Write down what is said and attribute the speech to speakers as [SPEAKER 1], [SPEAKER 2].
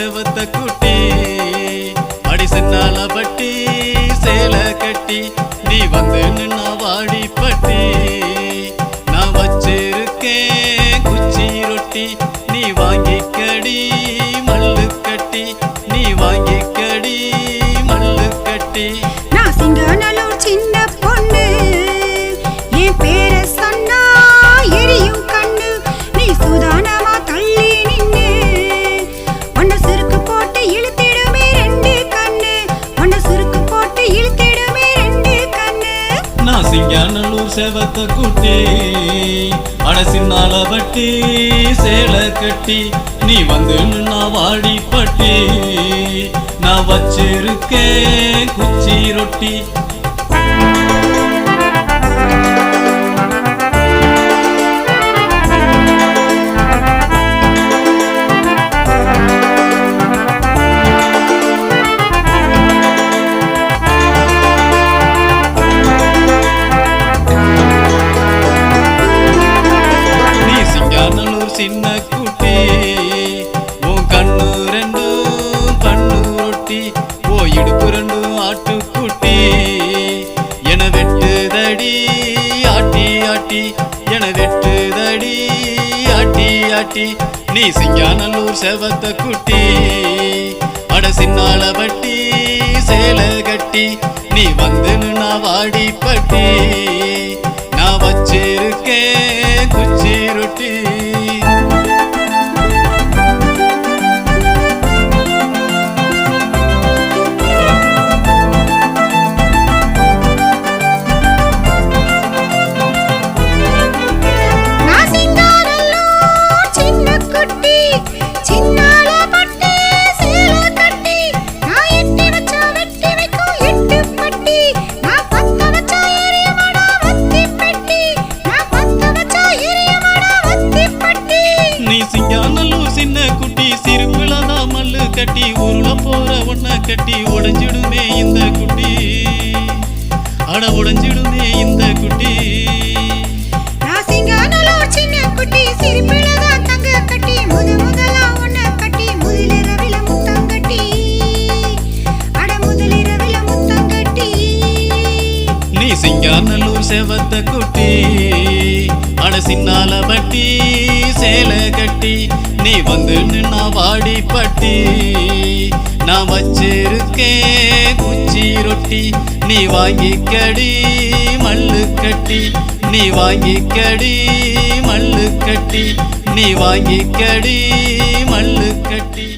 [SPEAKER 1] செவத்த குட்டி அடி சின்னால பட்டி சேலை கட்டி நீ வந்து நின்னா வாடி பட்டி நான் வச்சிருக்கேன் குச்சி ரொட்டி நீ வாங்கிக்கடி மல்லு கட்டி நீ வாங்கிக்கடி மல்லு கட்டி
[SPEAKER 2] நான் சிங்கநல்லூர் சின்ன பொண்ணு என் பேரை சொன்னா எரியும் கண்ணு நீ சுதானமா தள்ளி நின்னு ஒன்ன சுருக்கு போட்டு இழுத்திடுமே ரெண்டு கண்ணு ஒன்ன சுருக்கு போட்டு இழுத்திடுமே ரெண்டு கண்ணு
[SPEAKER 1] நான் சிங்கநல்லூர் செவத்த குட்டி அட சின்னால பட்டி சேலை கட்டி நீ வந்து நின்னா வாடி பட்டி நான் வச்சிருக்கேன் குச்சி ரொட்டி சின்ன குட்டி உன் கண்ணு ரெண்டும் பண்ணு ரொட்டி ஓ இடுப்பு ரெண்டும் ஆட்டு குட்டி என வெட்டுதடி ஆட்டி ஆட்டி என வெட்டுதடி ஆட்டி ஆட்டி நீ சிங்கநல்லூர் செவத்த குட்டி அட சின்னால பட்டி சேலை கட்டி நீ வந்து நின்னா வாடி பட்டி நான் வச்சிருக்கேன் குச்சி ரொட்டி சிங்கநல்லூர் சின்ன குட்டி சிறுபிளதான் மல்லு கட்டி உருள போற ஒன்ன கட்டி உடைஞ்சிடுமே இந்த குட்டி அட உடைஞ்சிடுமே இந்த குட்டி
[SPEAKER 2] நான் சிங்கநல்லூர் சின்ன குட்டி சிறுபிளதான் தங்க கட்டி முதலா ஒன்ன கட்டி முதலிரவில முத்தம் கட்டி அட முதலிரவில முத்தம் கட்டி
[SPEAKER 1] நீ சிங்கநல்லூர் செவத்த குட்டி அட சின்னால பட்டி சேலை கட்டி நீ வந்து நின்னா வாடி பட்டி நான் வச்சிருக்கேன் குச்சி ரொட்டி நீ வாங்கிக்கடி மல்லு கட்டி நீ வாங்கிக்கடி மல்லு கட்டி நீ வாங்கிக்கடி மல்லு கட்டி